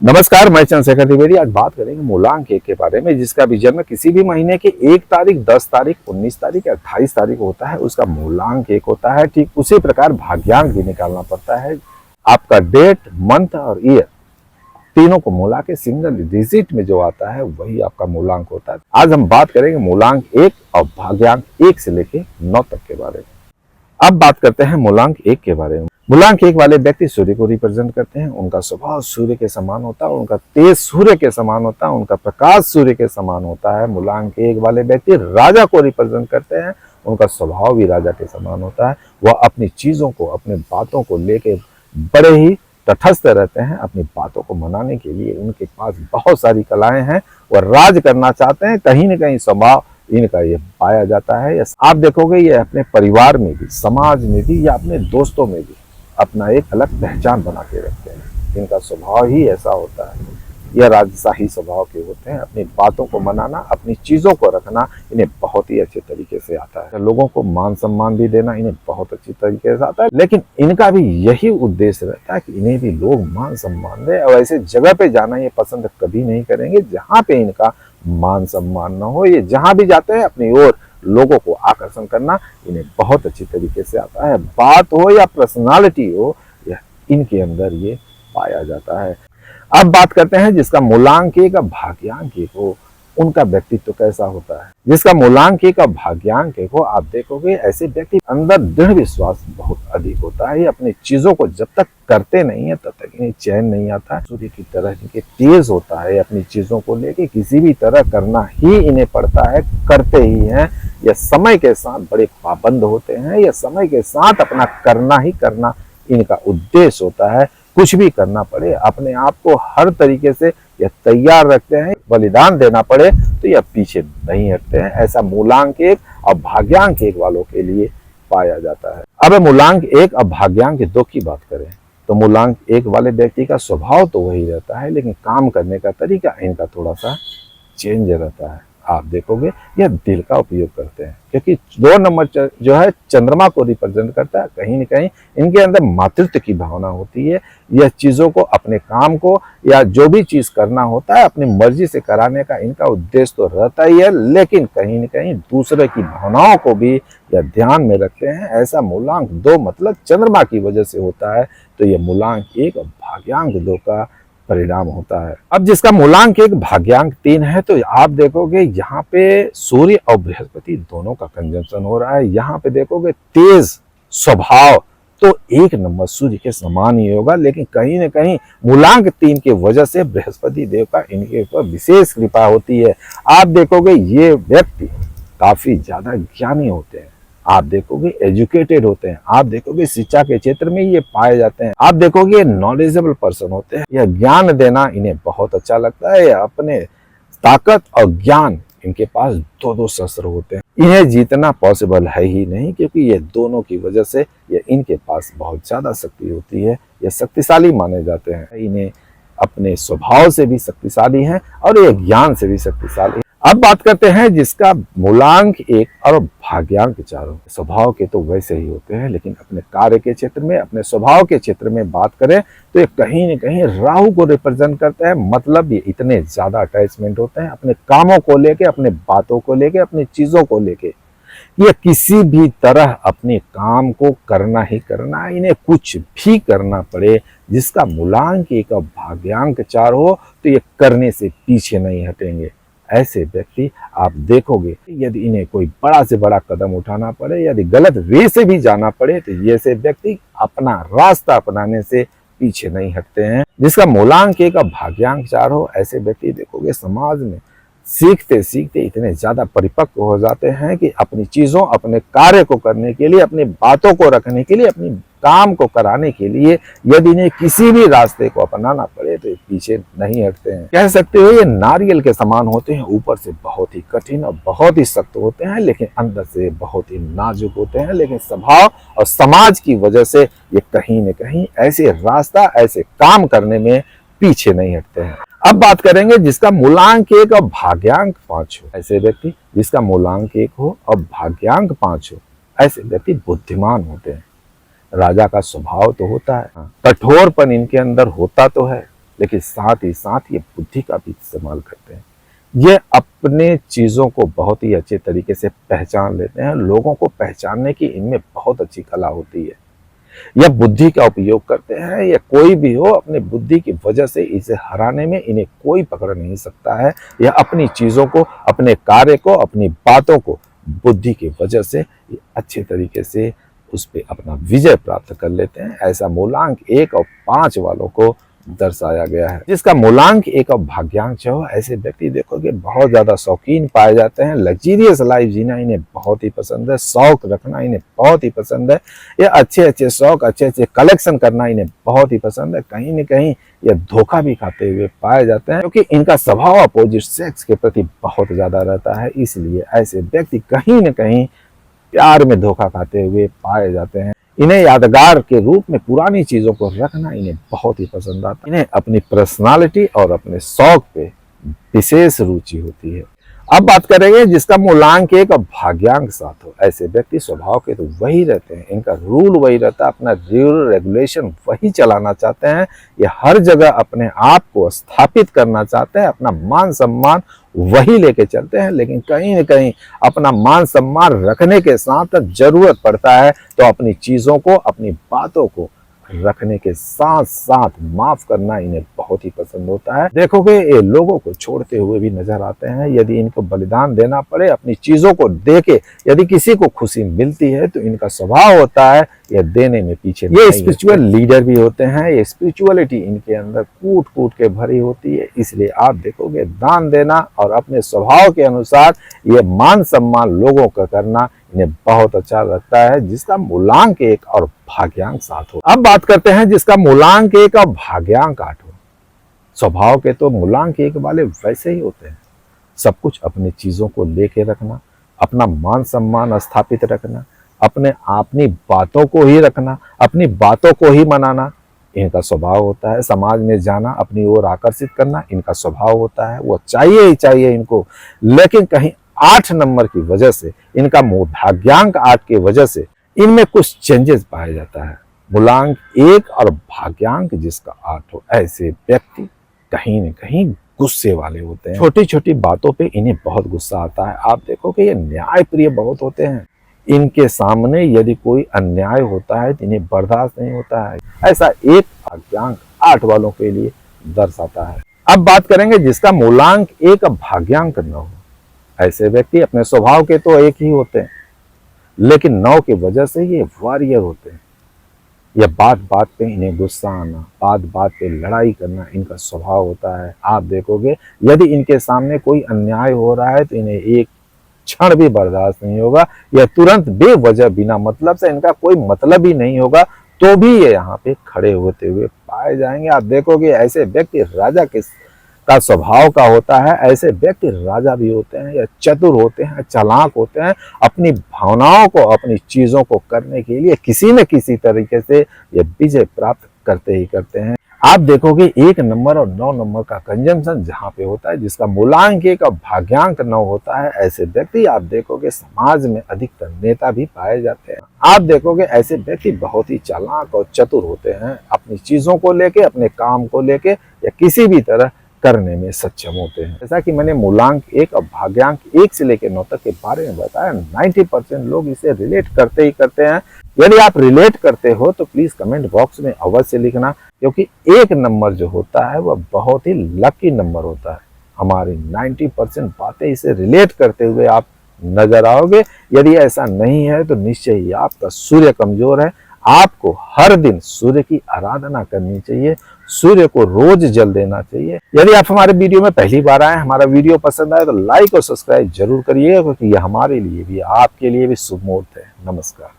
नमस्कार, मैं चंद्रशेखर द्विवेदी। आज बात करेंगे मूलांक एक के बारे में, जिसका भी जन्म किसी भी महीने की 1 तारीख, 10 तारीख, 19 तारीख या 28 तारीख होता है, उसका मूलांक एक होता है। ठीक उसी प्रकार भाग्यांक भी निकालना पड़ता है। आपका डेट, मंथ और ईयर तीनों को मिला के सिंगल डिजिट में जो आता है वही आपका मूलांक होता है। आज हम बात करेंगे मूलांक 1 और भाग्यांक 1 से लेके 9 तक के बारे में। अब बात करते हैं मूलांक 1 के बारे में। मूलांक 1 वाले व्यक्ति सूर्य को रिप्रेजेंट करते हैं। उनका स्वभाव सूर्य के समान होता है, उनका तेज सूर्य के समान होता है, उनका प्रकाश सूर्य के समान होता है। मूलांक 1 वाले व्यक्ति राजा को रिप्रेजेंट करते हैं। उनका स्वभाव भी राजा के समान होता है। वह अपनी चीजों को, अपने बातों को लेके बड़े ही तटस्थ रहते हैं। अपनी बातों को मनाने के लिए उनके पास बहुत सारी कलाएं हैं। वह राज करना चाहते हैं। कहीं न कहीं स्वभाव इनका ये पाया जाता है। आप देखोगे ये अपने परिवार में भी, समाज में भी या अपने दोस्तों में भी अपना एक अलग पहचान बना के रखते हैं। इनका स्वभाव ही ऐसा होता है। यह राजशाही स्वभाव के होते हैं। अपनी बातों को मनाना, अपनी चीजों को रखना इन्हें बहुत ही अच्छे तरीके से आता है। लोगों को मान सम्मान भी देना इन्हें बहुत अच्छी तरीके से आता है। लेकिन इनका भी यही उद्देश्य रहता है कि इन्हें भी लोग मान सम्मान दे, और ऐसे जगह पे जाना ये पसंद कभी नहीं करेंगे जहाँ पे इनका मान सम्मान न हो। ये जहाँ भी जाते हैं अपनी ओर लोगों को आकर्षण करना इन्हें बहुत अच्छी तरीके से आता है। बात हो या पर्सनालिटी हो, यह इनके अंदर ये पाया जाता है। अब बात करते हैं जिसका मूलांक 1 और भाग्यांक 1 हो, उनका व्यक्तित्व कैसा होता है। जिसका मूलांक 1 और भाग्यांक 1 हो, आप देखोगे ऐसे व्यक्ति अंदर दृढ़ विश्वास बहुत अधिक होता है। ये अपनी चीजों को जब तक करते नहीं है तब तक इन्हें चैन नहीं आता है। सूर्य की तरह इनके तेज होता है। अपनी चीजों को लेके किसी भी तरह करना ही इन्हें पड़ता है, करते ही हैं। यह समय के साथ बड़े पाबंद होते हैं। यह समय के साथ अपना करना ही करना इनका उद्देश्य होता है। कुछ भी करना पड़े, अपने आप को हर तरीके से यह तैयार रखते हैं। बलिदान देना पड़े तो यह पीछे नहीं हटते हैं। ऐसा मूलांक 1 और भाग्यांक 1 वालों के लिए पाया जाता है। अब मूलांक 1 और भाग्यांक 2 की बात करें तो मूलांक 1 वाले व्यक्ति का स्वभाव तो वही रहता है, लेकिन काम करने का तरीका इनका थोड़ा सा चेंज रहता है। आप देखोगे यह दिल का उपयोग करते हैं, क्योंकि 2 नंबर जो है चंद्रमा को रिप्रेजेंट करता है। कहीं न कहीं इनके अंदर मातृत्व की भावना होती है। यह चीजों को, अपने काम को या जो भी चीज करना होता है अपनी मर्जी से कराने का इनका उद्देश्य तो रहता ही है, लेकिन कहीं न कहीं दूसरे की भावनाओं को भी यह ध्यान में रखते हैं। ऐसा मूलांक 2 मतलब चंद्रमा की वजह से होता है। तो यह मूलांक 1 और भाग्यांक 2 का परिणाम होता है। अब जिसका मूलांक 1 भाग्यांक 3 है, तो आप देखोगे यहाँ पे सूर्य और बृहस्पति दोनों का कंजंक्शन हो रहा है। यहाँ पे देखोगे तेज स्वभाव तो 1 नंबर सूर्य के समान ही होगा, लेकिन कहीं न कहीं मूलांक 3 की वजह से बृहस्पति देव का इनके ऊपर विशेष कृपा होती है। आप देखोगे ये व्यक्ति काफी ज्यादा ज्ञानी होते हैं। आप देखोगे एजुकेटेड होते हैं। आप देखोगे शिक्षा के क्षेत्र में ये पाए जाते हैं। आप देखोगे नॉलेजेबल पर्सन होते हैं। यह ज्ञान देना इन्हें बहुत अच्छा लगता है। अपने ताकत और ज्ञान इनके पास 2-2 शस्त्र होते हैं। इन्हें जीतना पॉसिबल है ही नहीं, क्योंकि ये दोनों की वजह से ये इनके पास बहुत ज्यादा शक्ति होती है। ये शक्तिशाली माने जाते हैं। इन्हें अपने स्वभाव से भी शक्तिशाली हैं और ये ज्ञान से भी शक्तिशाली। अब बात करते हैं जिसका मूलांक 1 और भाग्यांक 4 स्वभाव के तो वैसे ही होते हैं, लेकिन अपने कार्य के क्षेत्र में, अपने स्वभाव के क्षेत्र में बात करें तो ये कहीं न कहीं राहु को रिप्रेजेंट करते हैं। मतलब ये इतने ज्यादा अटैचमेंट होते हैं अपने कामों को लेके, अपने बातों को लेके, अपनी चीजों को लेके। ये किसी भी तरह अपने काम को करना ही करना, इन्हें कुछ भी करना पड़े। जिसका मूलांक 1 और भाग्यांक 4 हो तो ये करने से पीछे नहीं हटेंगे। ऐसे व्यक्ति आप देखोगे यदि इन्हें कोई बड़ा से बड़ा कदम उठाना पड़े, यदि गलत वे से भी जाना पड़े, तो ये ऐसे व्यक्ति अपना रास्ता अपनाने से पीछे नहीं हटते हैं। जिसका मूलांक 1 और भाग्यांक 4 हो, ऐसे व्यक्ति देखोगे समाज में सीखते सीखते इतने ज्यादा परिपक्व हो जाते हैं कि अपनी चीजों, अपने कार्य को करने के लिए, अपनी बातों को रखने के लिए, अपनी काम को कराने के लिए यदि इन्हें किसी भी रास्ते को अपनाना पड़े तो पीछे नहीं हटते हैं। कह सकते हो ये नारियल के समान होते हैं। ऊपर से बहुत ही कठिन और बहुत ही सख्त होते हैं, लेकिन अंदर से बहुत ही नाजुक होते हैं। लेकिन स्वभाव और समाज की वजह से ये कहीं न कहीं ऐसे रास्ता, ऐसे काम करने में पीछे नहीं हटते हैं। अब बात करेंगे जिसका मूलांक 1 और भाग्यांक 5 हो। ऐसे व्यक्ति जिसका मूलांक 1 हो और भाग्यांक 5 हो, ऐसे व्यक्ति बुद्धिमान होते हैं। राजा का स्वभाव तो होता है, कठोरपन इनके अंदर होता तो है, लेकिन साथ ही साथ ये बुद्धि का भी इस्तेमाल करते हैं। ये अपने चीज़ों को बहुत ही अच्छे तरीके से पहचान लेते हैं। लोगों को पहचानने की इनमें बहुत अच्छी कला होती है। यह बुद्धि का उपयोग करते हैं। या कोई भी हो, अपने बुद्धि की वजह से इसे हराने में इन्हें कोई पकड़ नहीं सकता है। यह अपनी चीज़ों को, अपने कार्य को, अपनी बातों को बुद्धि की वजह से अच्छे तरीके से उस पर अपना विजय प्राप्त कर लेते हैं। ऐसा मूलांक 1 और 5 वालों को दर्शाया गया है। जिसका मूलांक 1 और भाग्यांक 6 हो, ऐसे व्यक्ति देखोगे बहुत ज्यादा शौकीन पाए जाते हैं। लग्जीरियस लाइफ जीना इन्हें बहुत ही पसंद है। शौक रखना इन्हें बहुत ही पसंद है। ये अच्छे अच्छे शौक, अच्छे अच्छे कलेक्शन करना इन्हें बहुत ही पसंद है। कहीं न कहीं ये धोखा भी खाते हुए पाए जाते हैं, क्योंकि इनका स्वभाव अपोजिट सेक्स के प्रति बहुत ज्यादा रहता है। इसलिए ऐसे व्यक्ति कहीं न कहीं प्यार में धोखा खाते हुए पाए जाते हैं। इन्हें यादगार के रूप में पुरानी चीजों को रखना इन्हें बहुत ही पसंद आता है। इन्हें अपनी पर्सनालिटी और अपने शौक पे विशेष रुचि होती है। अब बात करेंगे जिसका मूलांक 1 और भाग्यांक 7 हो, ऐसे व्यक्ति स्वभाव के तो वही रहते हैं। इनका रूल वही रहता है, अपना रूल रेगुलेशन वही चलाना चाहते हैं। ये हर जगह अपने आप को स्थापित करना चाहते हैं, अपना मान सम्मान वही लेके चलते हैं। लेकिन कहीं न कहीं अपना मान सम्मान रखने के साथ जरूरत पड़ता है तो अपनी चीजों को, अपनी बातों को रखने के साथ साथ माफ करना इन्हें बहुत ही पसंद होता है। देखोगे ये लोगों को छोड़ते हुए भी नजर आते हैं। यदि इनको बलिदान देना पड़े, अपनी चीजों को देके यदि किसी को खुशी मिलती है तो इनका स्वभाव होता है ये देने में पीछे नहीं। ये स्पिरिचुअल लीडर भी होते हैं। ये स्पिरिचुअलिटी इनके अंदर कूट कूट के भरी होती है। इसलिए आप देखोगे दान देना और अपने स्वभाव के अनुसार ये मान सम्मान लोगों का करना इन्हें बहुत अच्छा लगता है। जिसका मूलांक 1 और भाग्यांक 7 हो। अब बात करते हैं जिसका मूलांक 1 और भाग्यांक 8 हो। स्वभाव के तो मूलांक 1 वाले वैसे ही होते हैं। सब कुछ अपनी चीजों को लेके रखना, अपना मान सम्मान स्थापित रखना, अपनी बातों को ही रखना, अपनी बातों को ही मनाना इनका स्वभाव होता है। समाज में जाना, अपनी ओर आकर्षित करना इनका स्वभाव होता है। वो चाहिए ही चाहिए इनको। लेकिन कहीं 8 नंबर की वजह से, इनका भाग्यांक 8 की वजह से इनमें कुछ चेंजेस पाया जाता है। मूलांक 1 और भाग्यांक जिसका 8 हो, ऐसे व्यक्ति कहीं न कहीं गुस्से वाले होते हैं। छोटी छोटी बातों पे इन्हें बहुत गुस्सा आता है। आप देखो कि ये न्याय प्रिय बहुत होते हैं। इनके सामने यदि कोई अन्याय होता है तो इन्हें बर्दाश्त नहीं होता है। ऐसा एक भाग्यांक 8 वालों के लिए दर्शाता है। अब बात करेंगे जिसका मूलांक 1 और भाग्यांक 9 हो। ऐसे व्यक्ति अपने स्वभाव के तो एक ही होते हैं, लेकिन 9 की वजह से ये वॉरियर होते हैं। यह बात बात पे इन्हें गुस्सा आना, बात बात पे लड़ाई करना इनका स्वभाव होता है। आप देखोगे यदि इनके सामने कोई अन्याय हो रहा है तो इन्हें एक क्षण भी बर्दाश्त नहीं होगा। यह तुरंत बेवजह, बिना मतलब से, इनका कोई मतलब ही नहीं होगा तो भी ये यहाँ पे खड़े होते हुए पाए जाएंगे। आप देखोगे ऐसे व्यक्ति राजा का स्वभाव का होता है। ऐसे व्यक्ति राजा भी होते हैं, या चतुर होते हैं, चालाक होते हैं। अपनी भावनाओं को, अपनी चीजों को करने के लिए किसी न किसी तरीके से ये विजय प्राप्त करते ही करते हैं। आप देखोगे 1 नंबर और 9 नंबर का कंजंक्शन जहाँ पे होता है, जिसका मूलांक 1 और भाग्यांक 9 होता है, ऐसे व्यक्ति आप देखोगे समाज में अधिकतर नेता भी पाए जाते हैं। आप देखोगे ऐसे व्यक्ति बहुत ही चालाक और चतुर होते हैं। अपनी चीजों को लेके, अपने काम को लेके या किसी भी तरह करने में सक्षम होते हैं। जैसा कि मैंने मूलांक 1 और भाग्यांक 1 से लेकर 9 तक के बारे में बताया, 90% लोग इसे रिलेट करते ही करते हैं। यदि आप रिलेट करते हो तो प्लीज कमेंट बॉक्स में अवश्य लिखना, क्योंकि 1 नंबर जो होता है वह बहुत ही लकी नंबर होता है। हमारी 90% बातें इसे रिलेट करते हुए आप नजर आओगे। यदि ऐसा नहीं है तो निश्चय ही आपका सूर्य कमजोर है। आपको हर दिन सूर्य की आराधना करनी चाहिए, सूर्य को रोज जल देना चाहिए। यदि आप हमारे वीडियो में पहली बार आए, हमारा वीडियो पसंद आए तो लाइक और सब्सक्राइब जरूर करिएगा, क्योंकि यह हमारे लिए भी, आपके लिए भी शुभ मुहूर्त है। नमस्कार।